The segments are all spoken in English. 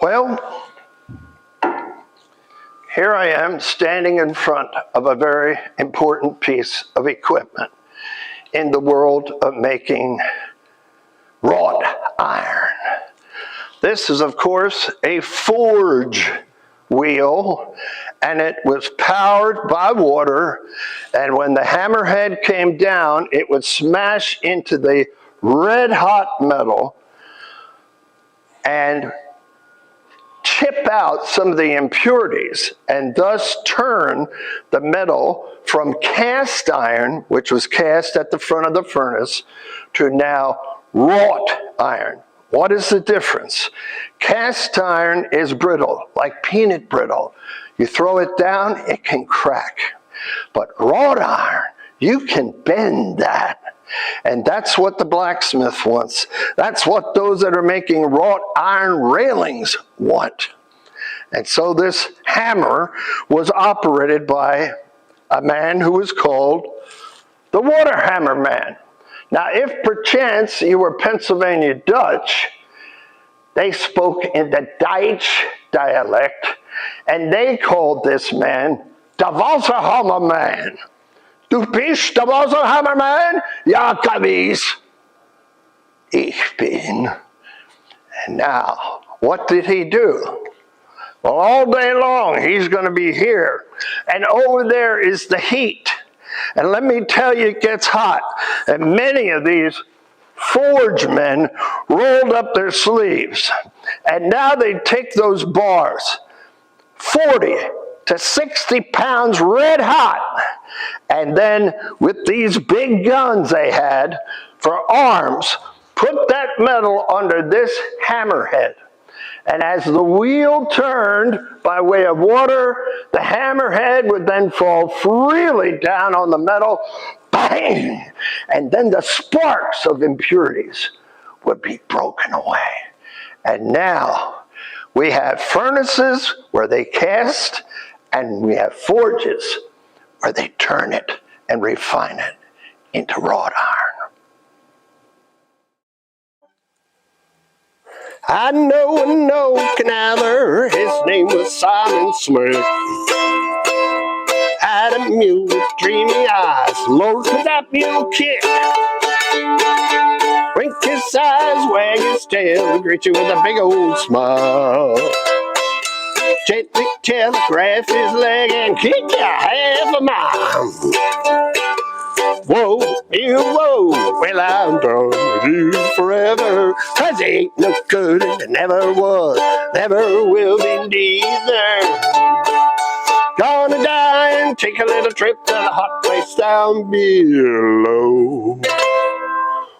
Well, here I am standing in front of a very important piece of equipment in the world of making wrought iron. This is, of course, a forge wheel, and it was powered by water, and when the hammerhead came down, it would smash into the red-hot metal and chip out some of the impurities and thus turn the metal from cast iron, which was cast at the front of the furnace, to now wrought iron. What is the difference? Cast iron is brittle, like peanut brittle. You throw it down, it can crack. But wrought iron, you can bend that. And that's what the blacksmith wants. That's what those that are making wrought iron railings want. And so this hammer was operated by a man who was called the water hammer man. Now, if perchance you were Pennsylvania Dutch, they spoke in the Dutch dialect, and they called this man the Wasserhammer man. Du bist der Wasserhammerman? Ja, gewiss. Ich bin. And now, what did he do? Well, all day long, he's going to be here. And over there is the heat. And let me tell you, it gets hot. And many of these forge men rolled up their sleeves. And now they take those bars, 40 to 60 pounds red hot. And then with these big guns they had for arms, put that metal under this hammerhead. And as the wheel turned by way of water, the hammerhead would then fall freely down on the metal, bang! And then the sparks of impurities would be broken away. And now we have furnaces where they cast, and we have forges where they turn it and refine it into wrought iron. I know an old canaler, his name was Simon Slick. Had a mule with dreamy eyes, Lord, could that mule kick? Wink his eyes, wag his tail, greet you with a big old smile. Gently telegraph his leg and kick you half a mile. Whoa, you whoa, well I'm done with you forever. 'Cause ain't no good and it never was, never will be neither. Gonna die and take a little trip to the hot place down below.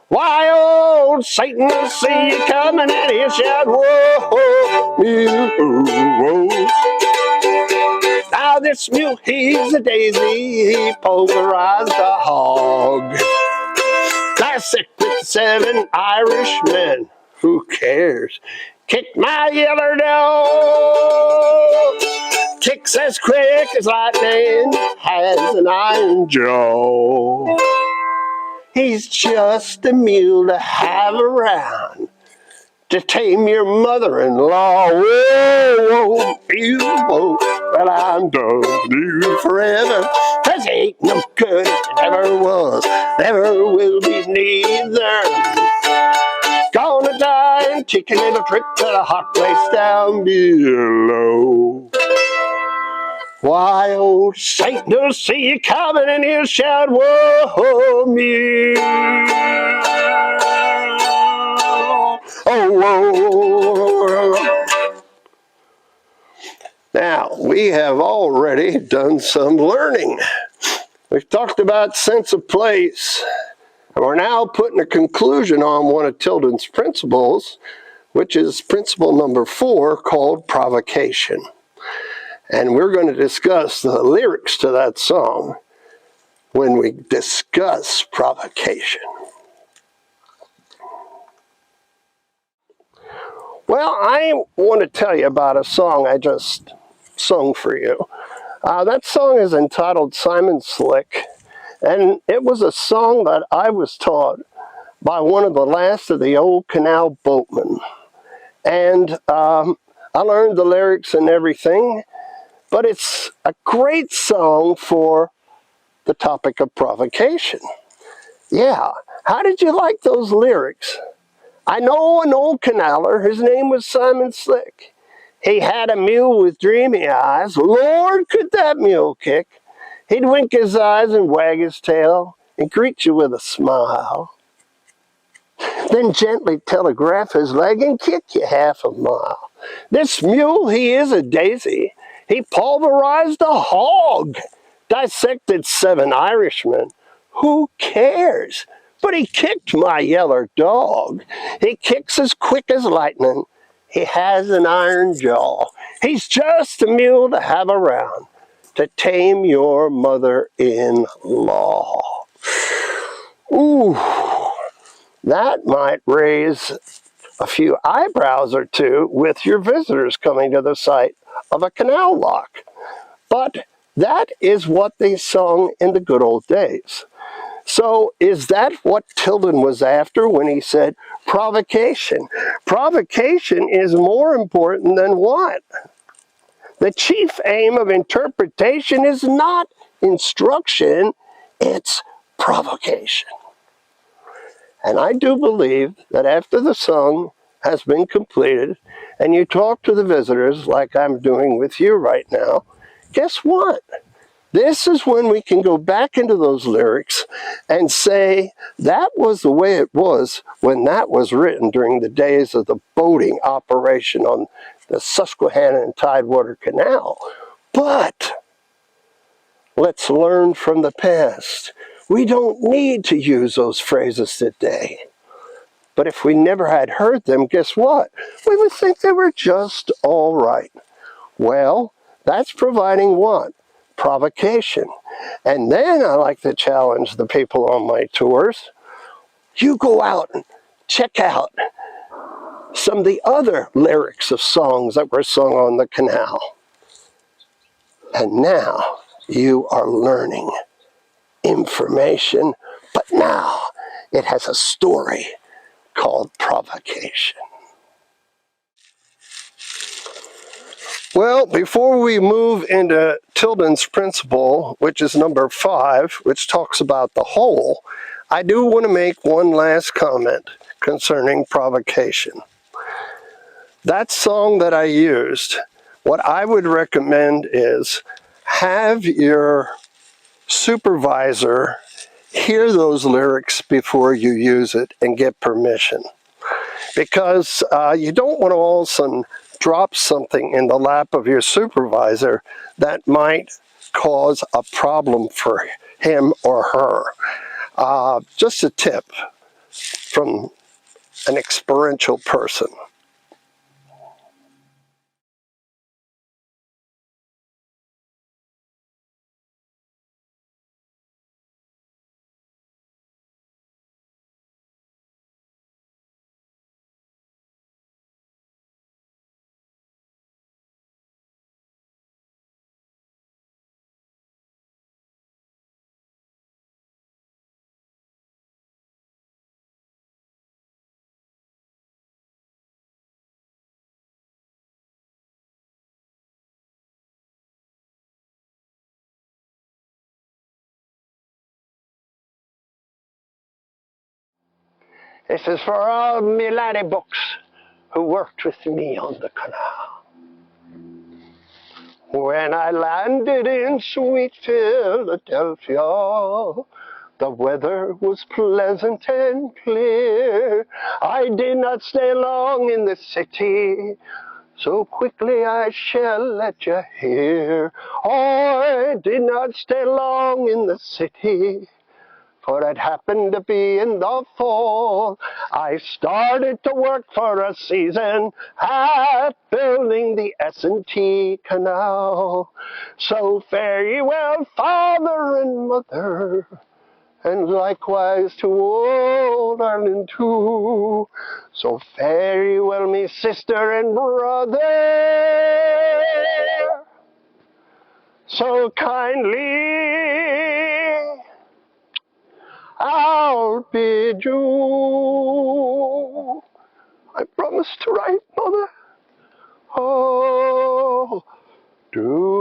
Why, old Satan will see you coming and he'll shout, whoa, you, whoa. Now this mule, he's a daisy, he pulverized a hog. Classic with 7 Irishmen, who cares? Kick my yellow dog. Kicks as quick as lightning, has an iron jaw. He's just a mule to have around, to tame your mother-in-law. Whoa, whoa, you, whoa, well I'm done with you forever. 'Cause ain't no good, it never was, never will be neither. Gonna die and take a little trip to the hot place down below. Why, old Satan will see you coming and he'll shout, whoa, mule. Oh, whoa. Now, we have already done some learning. We've talked about sense of place, and we're now putting a conclusion on one of Tilden's principles, which is principle number 4, called provocation. And we're going to discuss the lyrics to that song when we discuss provocation. Well, I want to tell you about a song I just sung for you. That song is entitled Simon Slick, and it was a song that I was taught by one of the last of the old canal boatmen. And I learned the lyrics and everything, but it's a great song for the topic of provocation. Yeah, how did you like those lyrics? I know an old canaler, his name was Simon Slick. He had a mule with dreamy eyes. Lord, could that mule kick? He'd wink his eyes and wag his tail and greet you with a smile. Then gently telegraph his leg and kick you half a mile. This mule, he is a daisy. He pulverized a hog, dissected 7 Irishmen. Who cares? But he kicked my yeller dog. He kicks as quick as lightning. He has an iron jaw. He's just a mule to have around to tame your mother-in-law. Ooh, that might raise a few eyebrows or two with your visitors coming to the site of a canal lock. But that is what they sung in the good old days. So is that what Tilden was after when he said provocation? Provocation is more important than what? The chief aim of interpretation is not instruction, it's provocation. And I do believe that after the song has been completed and you talk to the visitors like I'm doing with you right now, guess what? This is when we can go back into those lyrics and say that was the way it was when that was written during the days of the boating operation on the Susquehanna and Tidewater Canal. But let's learn from the past. We don't need to use those phrases today. But if we never had heard them, guess what? We would think they were just all right. Well, that's providing what? Provocation. And then I like to challenge the people on my tours. You go out and check out some of the other lyrics of songs that were sung on the canal. And now you are learning information, but now it has a story called provocation. Well, before we move into Tilden's principle, which is number 5, which talks about the whole, I do want to make one last comment concerning provocation. That song that I used, what I would recommend is have your supervisor hear those lyrics before you use it and get permission. Because you don't want to all of a sudden drop something in the lap of your supervisor that might cause a problem for him or her. Just a tip from an experiential person. This is for all me laddie books who worked with me on the canal. When I landed in sweet Philadelphia, the weather was pleasant and clear. I did not stay long in the city, so quickly I shall let you hear. I did not stay long in the city, for it happened to be in the fall. I started to work for a season at building the S&T Canal. So fare ye well, father and mother, and likewise to old Ireland too. So fare ye well, me sister and brother, so kindly I'll bid you. I promise to write, Mother. Oh, do